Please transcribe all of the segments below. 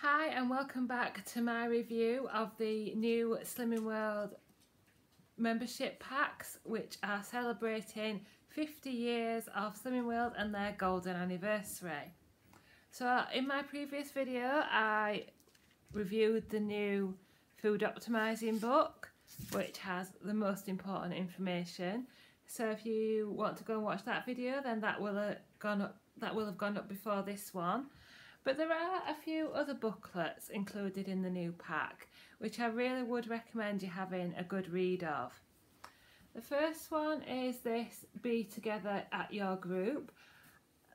Hi and welcome back to my review of the new Slimming World membership packs, which are celebrating 50 years of Slimming World and their golden anniversary. So in my previous video I reviewed the new food optimizing book, which has the most important information. So if you want to go and watch that video, then that will have gone up before this one. But there are a few other booklets included in the new pack, which I really would recommend you having a good read of. The first one is this Be Together at Your Group.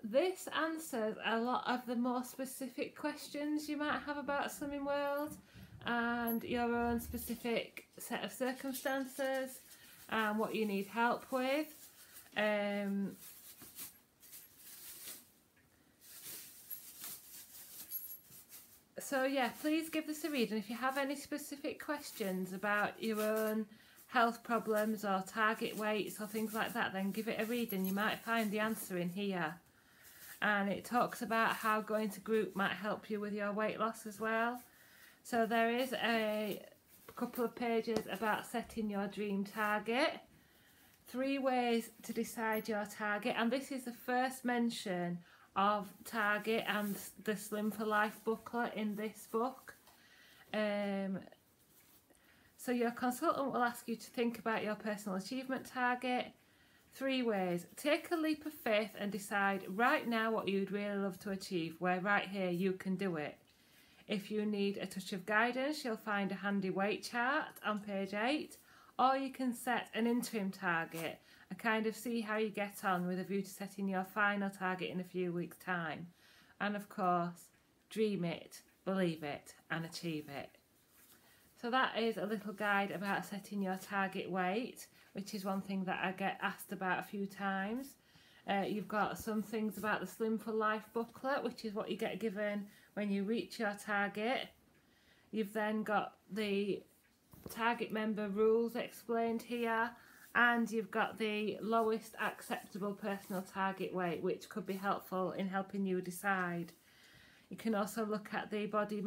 This answers a lot of the more specific questions you might have about Slimming World and your own specific set of circumstances and what you need help with. So yeah, please give this a read, and if you have any specific questions about your own health problems or target weights or things like that, then give it a read and you might find the answer in here. And it talks about how going to group might help you with your weight loss as well. So there is a couple of pages about setting your dream target, 3 ways to decide your target, and this is the first mention of target and the Slim for Life booklet in this book. So your consultant will ask you to think about your personal achievement target. 3 ways. Take a leap of faith and decide right now what you'd really love to achieve, where right here you can do it. If you need a touch of guidance, you'll find a handy weight chart on page 8, or you can set an interim target and kind of see how you get on with a view to setting your final target in a few weeks' time. And of course, dream it, believe it and achieve it. So that is a little guide about setting your target weight, which is one thing that I get asked about a few times. You've got some things about the Slim for Life booklet, which is what you get given when you reach your target. You've then got the target member rules explained here, and you've got the lowest acceptable personal target weight, which could be helpful in helping you decide. You can also look at the body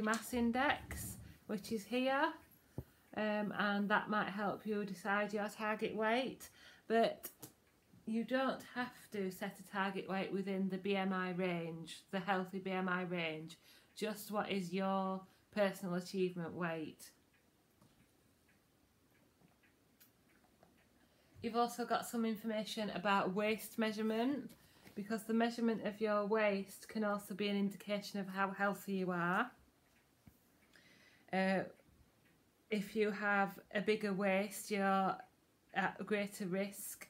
mass index, which is here, and that might help you decide your target weight. But you don't have to set a target weight within the BMI range, the healthy BMI range, just what is your personal achievement weight. You've also got some information about waist measurement, because the measurement of your waist can also be an indication of how healthy you are. If you have a bigger waist, you're at a greater risk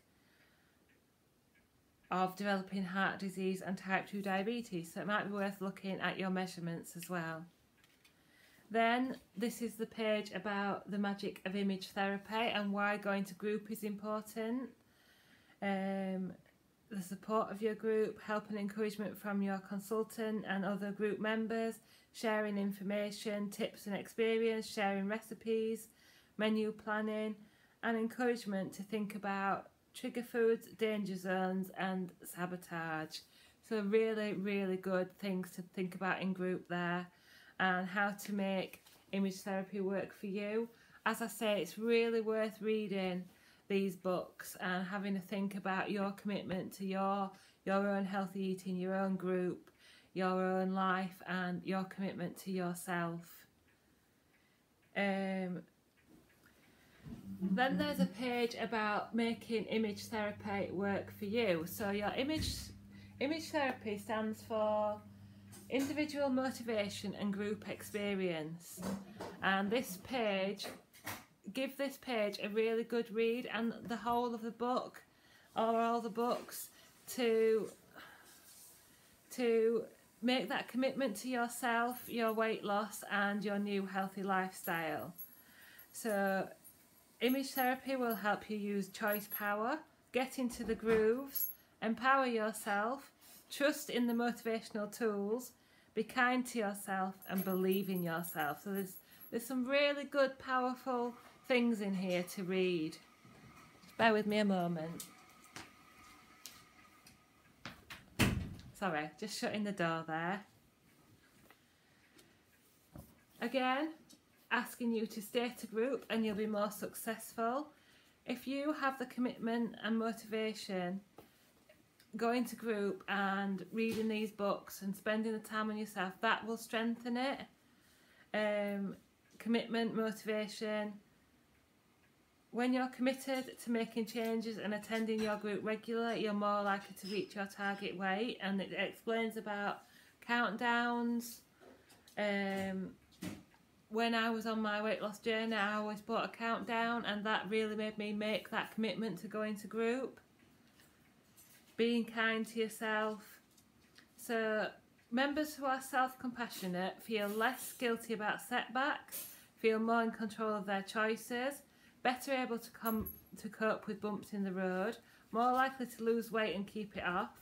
of developing heart disease and type 2 diabetes, so it might be worth looking at your measurements as well. Then this is the page about the magic of image therapy and why going to group is important. The support of your group, help and encouragement from your consultant and other group members, sharing information, tips and experience, sharing recipes, menu planning, and encouragement to think about trigger foods, danger zones and sabotage. So really, really good things to think about in group there, and how to make image therapy work for you. As I say, it's really worth reading these books and having a think about your commitment to your own healthy eating, your own group, your own life and your commitment to yourself. Then there's a page about making image therapy work for you. So your image therapy stands for individual motivation and group experience, and this page, give this page a really good read and the whole of the book or all the books to make that commitment to yourself, your weight loss and your new healthy lifestyle. So image therapy will help you use choice power, get into the grooves, empower yourself, trust in the motivational tools, be kind to yourself and believe in yourself. So there's some really good, powerful things in here to read. Just bear with me a moment. Sorry, just shutting the door there. Again, asking you to stay to group and you'll be more successful. If you have the commitment and motivation, going to group and reading these books and spending the time on yourself, that will strengthen it. Commitment, motivation. When you're committed to making changes and attending your group regularly, you're more likely to reach your target weight. And it explains about countdowns. When I was on my weight loss journey, I always put a countdown, and that really made me make that commitment to going to group. Being kind to yourself. So members who are self-compassionate feel less guilty about setbacks, feel more in control of their choices, better able to cope with bumps in the road, more likely to lose weight and keep it off,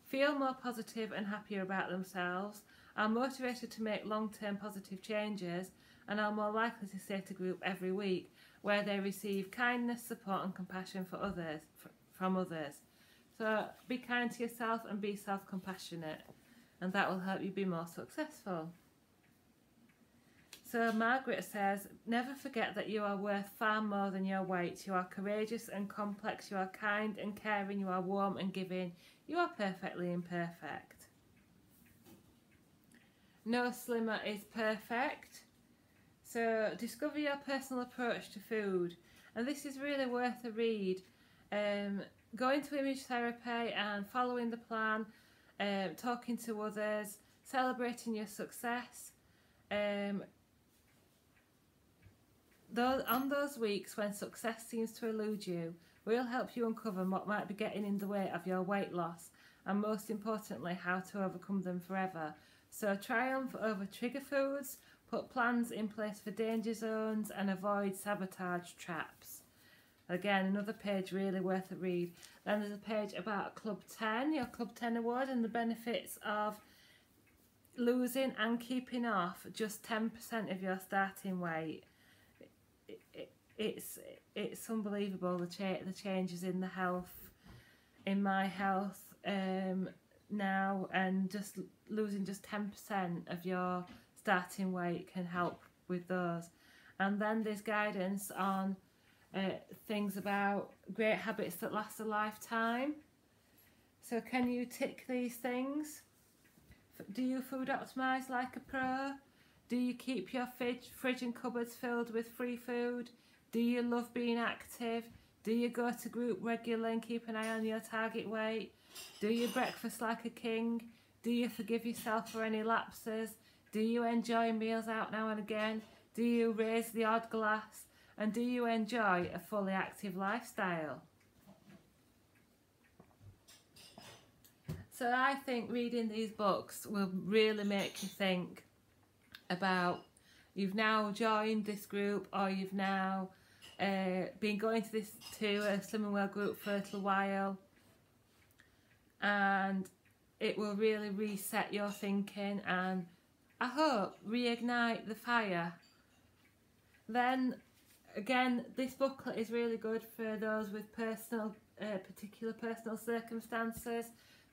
feel more positive and happier about themselves, are motivated to make long-term positive changes, and are more likely to stay to group every week, where they receive kindness, support and compassion from others. So be kind to yourself and be self-compassionate, and that will help you be more successful. So Margaret says, never forget that you are worth far more than your weight. You are courageous and complex. You are kind and caring. You are warm and giving. You are perfectly imperfect. No slimmer is perfect. So discover your personal approach to food. And this is really worth a read. Going to image therapy and following the plan, talking to others, celebrating your success. On those weeks when success seems to elude you, we'll help you uncover what might be getting in the way of your weight loss, and most importantly, how to overcome them forever. So triumph over trigger foods, put plans in place for danger zones, and avoid sabotage traps. Again, another page really worth a read. Then there's a page about Club 10, your Club 10 award, and the benefits of losing and keeping off just 10% of your starting weight. It's unbelievable, the changes in the health, in my health now, and just losing just 10% of your starting weight can help with those. And then there's guidance on things about great habits that last a lifetime. So can you tick these things? Do you food optimise like a pro? Do you keep your fridge and cupboards filled with free food? Do you love being active? Do you go to group regularly and keep an eye on your target weight? Do you breakfast like a king? Do you forgive yourself for any lapses? Do you enjoy meals out now and again? Do you raise the odd glass? And do you enjoy a fully active lifestyle? So I think reading these books will really make you think about, you've now joined this group, or you've now been going to a Slimming Well group for a little while, and it will really reset your thinking and I hope reignite the fire. Then again, this booklet is really good for those with particular personal circumstances.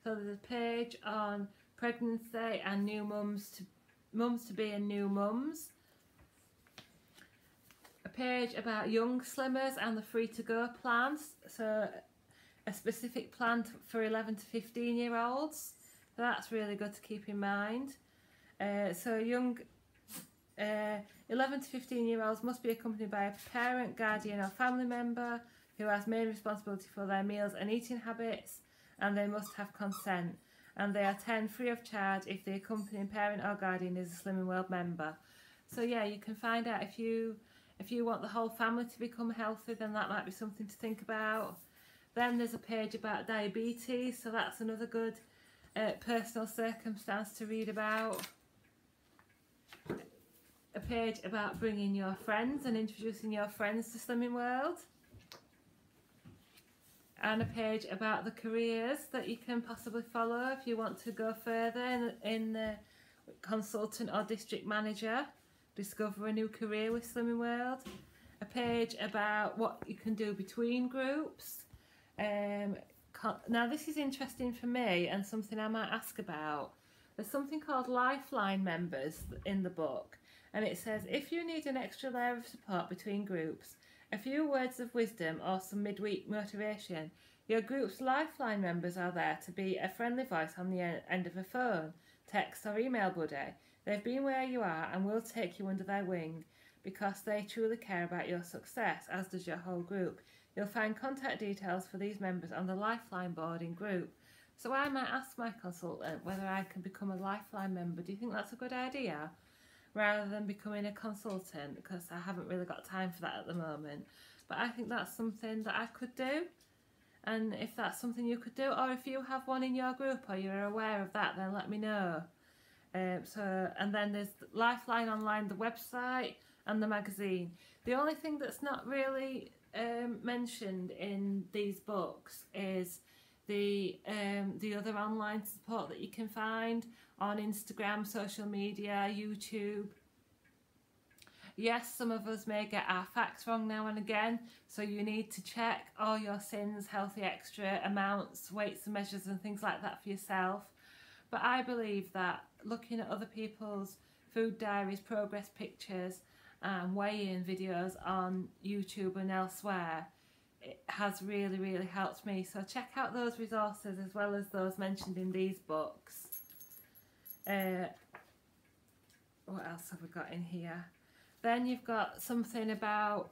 So there's a page on pregnancy and new mums to be and new mums. A page about young slimmers and the free to go plans. So a specific plan for 11 to 15 year olds. So that's really good to keep in mind. So young 11 to 15 year olds must be accompanied by a parent, guardian or family member who has main responsibility for their meals and eating habits, and they must have consent, and they attend free of charge if the accompanying parent or guardian is a Slimming World member. So yeah, you can find out if you want the whole family to become healthy, then that might be something to think about. Then there's a page about diabetes, so that's another good personal circumstance to read about. A page about bringing your friends and introducing your friends to Slimming World. And a page about the careers that you can possibly follow if you want to go further in the consultant or district manager. Discover a new career with Slimming World. A page about what you can do between groups. Now this is interesting for me and something I might ask about. There's something called Lifeline members in the book, And it says, if you need an extra layer of support between groups, a few words of wisdom or some midweek motivation, your group's lifeline members are there to be a friendly voice on the end of a phone, text or email buddy. They've been where you are and will take you under their wing because they truly care about your success, as does your whole group. You'll find contact details for these members on the lifeline board in group. So I might ask my consultant whether I can become a lifeline member. Do you think that's a good idea? Rather than becoming a consultant, because I haven't really got time for that at the moment. But I think that's something that I could do. And if that's something you could do, or if you have one in your group or you're aware of that, then let me know. And then there's Lifeline Online, the website, and the magazine. The only thing that's not really mentioned in these books is the other online support that you can find on Instagram, social media, YouTube. Yes, some of us may get our facts wrong now and again, so you need to check all your sins, healthy extra amounts, weights and measures and things like that for yourself. But I believe that looking at other people's food diaries, progress pictures and weigh-in videos on YouTube and elsewhere, it has really, really helped me. So check out those resources as well as those mentioned in these books. What else have we got in here? Then you've got something about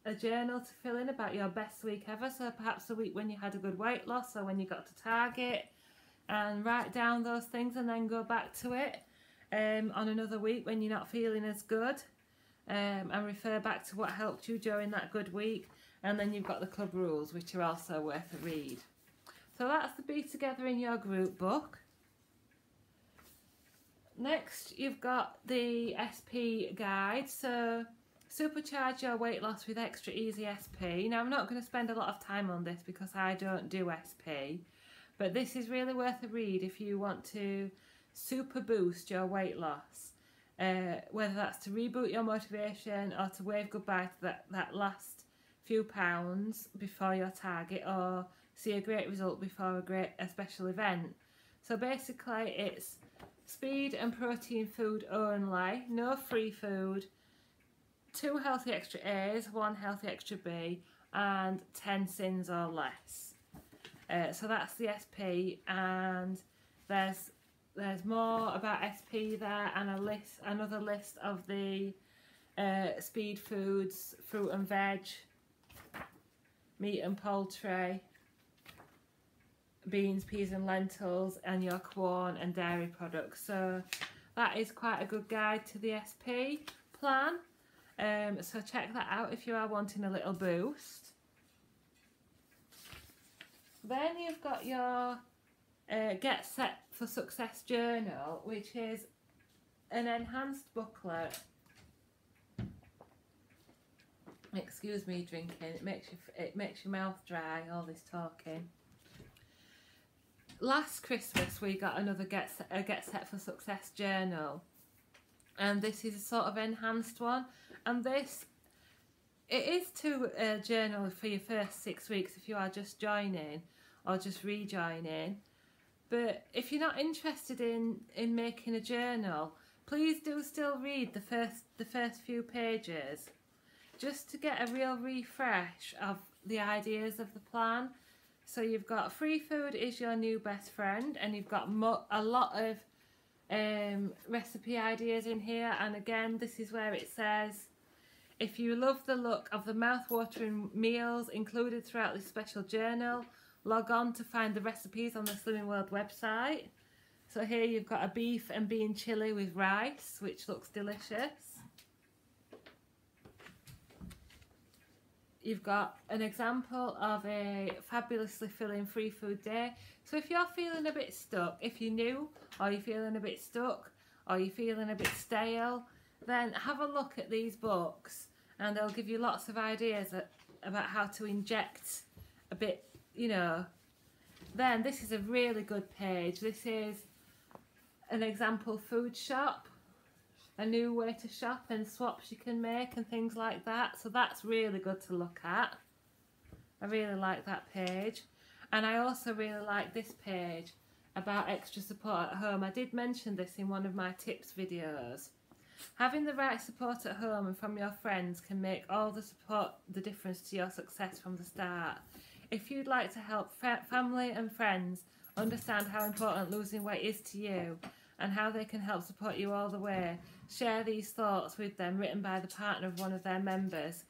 a journal to fill in about your best week ever. So perhaps the week when you had a good weight loss or when you got to target, and write down those things and then go back to it on another week when you're not feeling as good, and refer back to what helped you during that good week. And then you've got the club rules, which are also worth a read. So that's the Be Together in Your Group book. Next, you've got the SP guide. So supercharge your weight loss with extra easy SP. Now, I'm not going to spend a lot of time on this because I don't do SP, but this is really worth a read if you want to super boost your weight loss. Whether that's to reboot your motivation or to wave goodbye to that last few pounds before your target, or see a great result before a special event. So basically it's speed and protein food only, no free food, 2 healthy extra A's, 1 healthy extra B, and 10 sins or less. So that's the SP, and there's more about SP there, and another list of the speed foods, fruit and veg, meat and poultry, beans, peas and lentils, and your corn and dairy products. So that is quite a good guide to the SP plan. So check that out if you are wanting a little boost. Then you've got your Get Set for Success journal, which is an enhanced booklet. Excuse me drinking, it makes your mouth dry, all this talking. Last Christmas we got another Get Set for Success journal, and this is a sort of enhanced one, and it is to journal for your first 6 weeks if you are just joining or just rejoining. But if you're not interested in making a journal, please do still read the first few pages, just to get a real refresh of the ideas of the plan. So you've got free food is your new best friend, and you've got a lot of recipe ideas in here. And again, this is where it says, if you love the look of the mouth-watering meals included throughout this special journal, log on to find the recipes on the Slimming World website. So here you've got a beef and bean chilli with rice, which looks delicious. You've got an example of a fabulously filling free food day. So if you're feeling a bit stuck, if you're new, or you're feeling a bit stuck, or you're feeling a bit stale, then have a look at these books, and they'll give you lots of ideas about how to inject a bit, you know. Then this is a really good page. This is an example food shop, a new way to shop and swaps you can make and things like that. So that's really good to look at. I really like that page. And I also really like this page about extra support at home. I did mention this in one of my tips videos. Having the right support at home and from your friends can make all the difference to your success from the start. If you'd like to help family and friends understand how important losing weight is to you and how they can help support you all the way, share these thoughts with them, written by the partner of one of their members.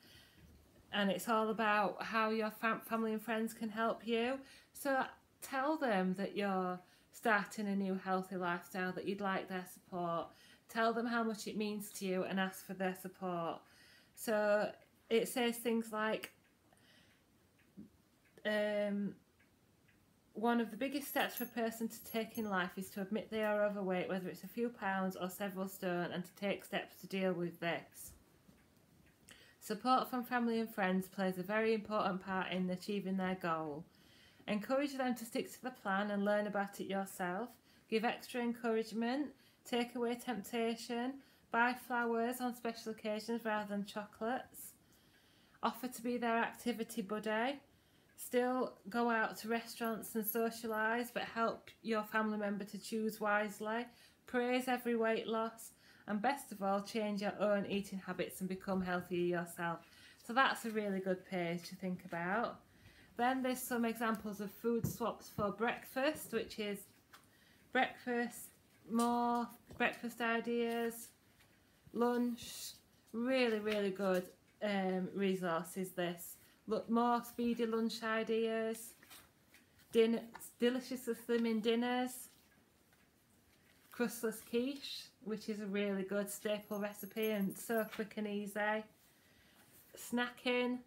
And it's all about how your family and friends can help you. So tell them that you're starting a new healthy lifestyle, that you'd like their support. Tell them how much it means to you and ask for their support. So it says things like, one of the biggest steps for a person to take in life is to admit they are overweight, whether it's a few pounds or several stone, and to take steps to deal with this. Support from family and friends plays a very important part in achieving their goal. Encourage them to stick to the plan and learn about it yourself. Give extra encouragement. Take away temptation. Buy flowers on special occasions rather than chocolates. Offer to be their activity buddy. Still go out to restaurants and socialise, but help your family member to choose wisely. Praise every weight loss. And best of all, change your own eating habits and become healthier yourself. So that's a really good page to think about. Then there's some examples of food swaps for breakfast, which is more breakfast ideas, lunch, really good resources this. Look, more speedy lunch ideas, dinner, deliciously slimming dinners, crustless quiche, which is a really good staple recipe and so quick and easy. Snacking,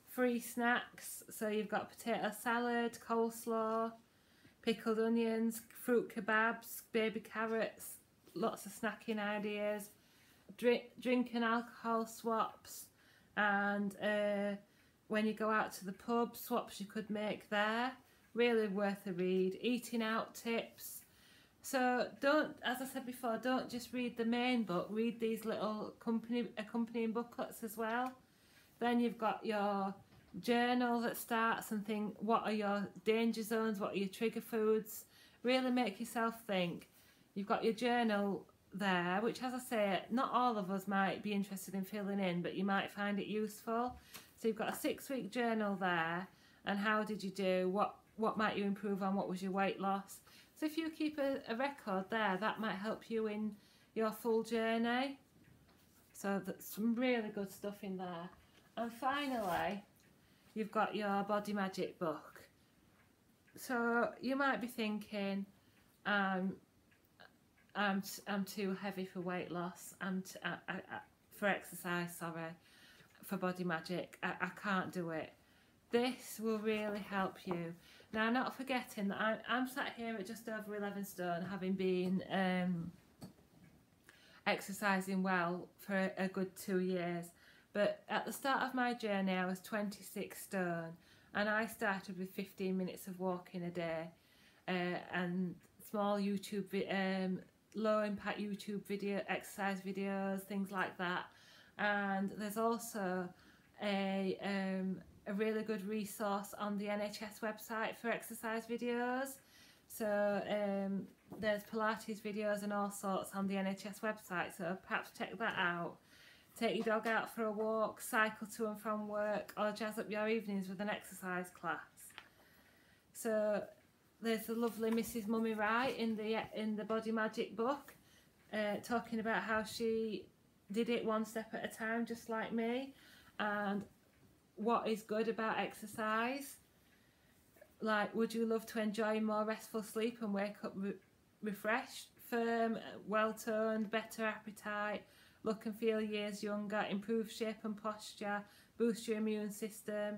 free snacks, so you've got potato salad, coleslaw, pickled onions, fruit kebabs, baby carrots, lots of snacking ideas, drink and alcohol swaps, and when you go out to the pub, swaps you could make there. Really worth a read. Eating out tips. So don't, as I said before, don't just read the main book, read these little accompanying booklets as well. Then you've got your journal that starts and think, what are your danger zones, what are your trigger foods? Really make yourself think. You've got your journal there, which, as I say, not all of us might be interested in filling in, but you might find it useful. So you've got a 6-week journal there, and how did you do, what might you improve on, what was your weight loss. So if you keep a record there, that might help you in your full journey. So that's some really good stuff in there. And finally, you've got your Body Magic book. So you might be thinking, I'm too heavy for weight loss. For exercise, sorry, for Body Magic. I can't do it. This will really help you. Now, not forgetting that I'm sat here at just over 11 stone, having been exercising well for a good 2 years. But at the start of my journey, I was 26 stone, and I started with 15 minutes of walking a day, and small YouTube, low impact YouTube video, exercise videos, things like that. And there's also a really good resource on the NHS website for exercise videos. So there's Pilates videos and all sorts on the NHS website, so perhaps check that out. Take your dog out for a walk, cycle to and from work, or jazz up your evenings with an exercise class. So there's the lovely Mrs. Mummy Wright in the Body Magic book, talking about how she did it one step at a time, just like me, and what is good about exercise. Like, would you love to enjoy more restful sleep and wake up refreshed, firm, well-toned, better appetite, look and feel years younger, improve shape and posture, boost your immune system,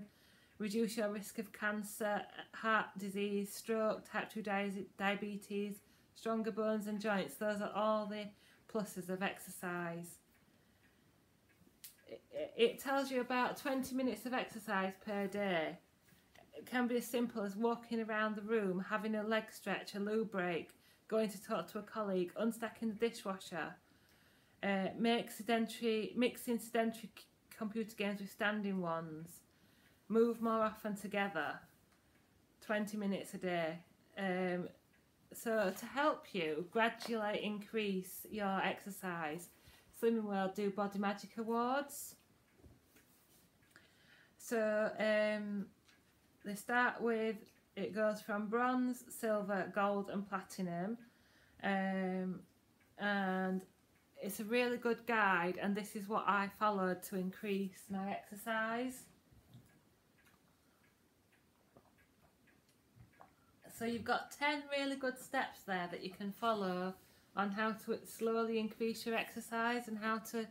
reduce your risk of cancer, heart disease, stroke, type 2 diabetes, stronger bones and joints? Those are all the pluses of exercise. It tells you about 20 minutes of exercise per day. It can be as simple as walking around the room, having a leg stretch, a loo break, going to talk to a colleague, unstacking the dishwasher, mixing sedentary computer games with standing ones, move more often together, 20 minutes a day. So to help you gradually increase your exercise, Slimming World do Body Magic Awards. So they start with, it goes from bronze, silver, gold and platinum, and it's a really good guide, and this is what I followed to increase my exercise. So you've got 10 really good steps there that you can follow on how to slowly increase your exercise and how to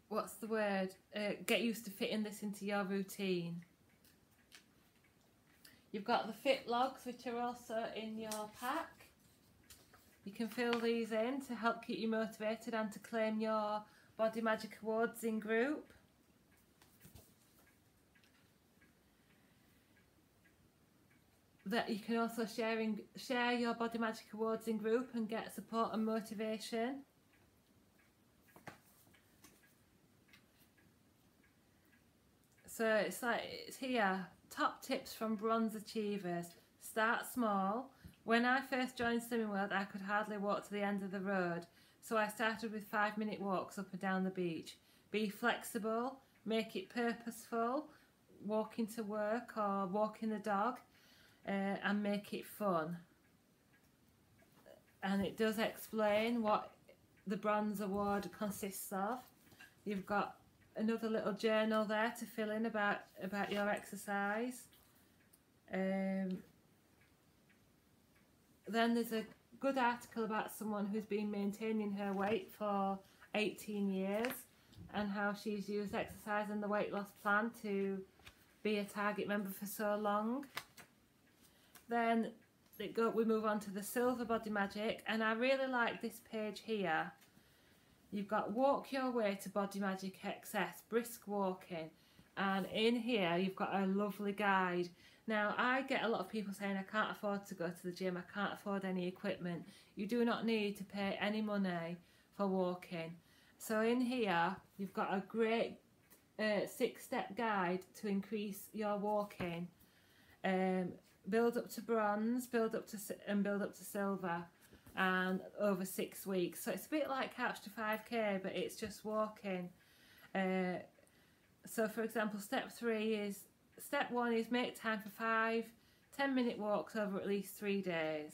what's the word, get used to fitting this into your routine. You've got the fit logs, which are also in your pack. You can fill these in to help keep you motivated and to claim your Body Magic Awards in group. That you can also share your Body Magic Awards in group and get support and motivation. So it's here, top tips from bronze achievers. Start small. When I first joined Slimming World, I could hardly walk to the end of the road, so I started with 5-minute walks up and down the beach. Be flexible, make it purposeful, walking to work or walking the dog, and make it fun. And it does explain what the bronze award consists of. You've got another little journal there to fill in about your exercise. Then there's a good article about someone who's been maintaining her weight for 18 years and how she's used exercise and the weight loss plan to be a target member for so long. Then we move on to the silver Body Magic, and I really like this page here. You've got walk your way to Body Magic Excess, brisk walking, and in here you've got a lovely guide. Now I get a lot of people saying I can't afford to go to the gym, I can't afford any equipment. You do not need to pay any money for walking. So in here you've got a great 6-step guide to increase your walking. Build up to bronze, build up to silver, and over 6 weeks. So it's a bit like Couch to 5K, but it's just walking. So for example, step 1 is make time for 5 10-minute walks over at least 3 days.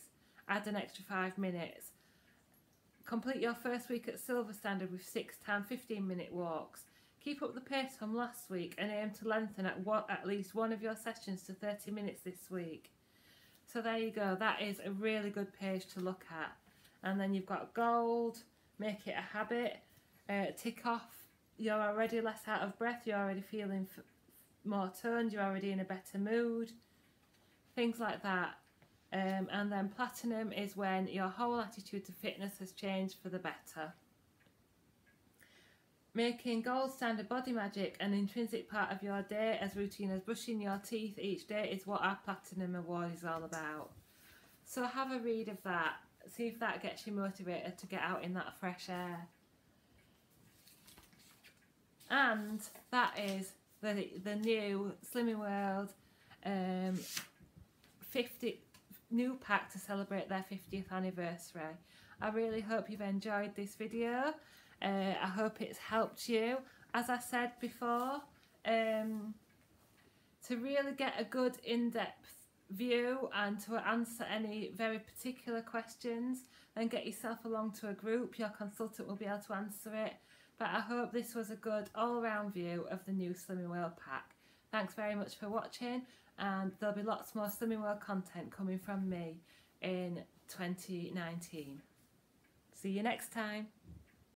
Add an extra 5 minutes. Complete your first week at silver standard with 6 10 15-minute walks. Keep up the pace from last week and aim to lengthen at least one of your sessions to 30 minutes this week. So there you go, that is a really good page to look at. And then you've got gold, make it a habit, tick off, you're already less out of breath, you're already feeling more toned, you're already in a better mood, things like that. And then platinum is when your whole attitude to fitness has changed for the better. Making gold standard Body Magic an intrinsic part of your day as routine as brushing your teeth each day is what our Platinum Award is all about. So have a read of that, see if that gets you motivated to get out in that fresh air. And that is the new Slimming World 50 new pack to celebrate their 50th anniversary. I really hope you've enjoyed this video. I hope it's helped you. As I said before, to really get a good in-depth view and to answer any very particular questions, then get yourself along to a group. Your consultant will be able to answer it. But I hope this was a good all-round view of the new Slimming World pack. Thanks very much for watching, and there'll be lots more Slimming World content coming from me in 2019. See you next time.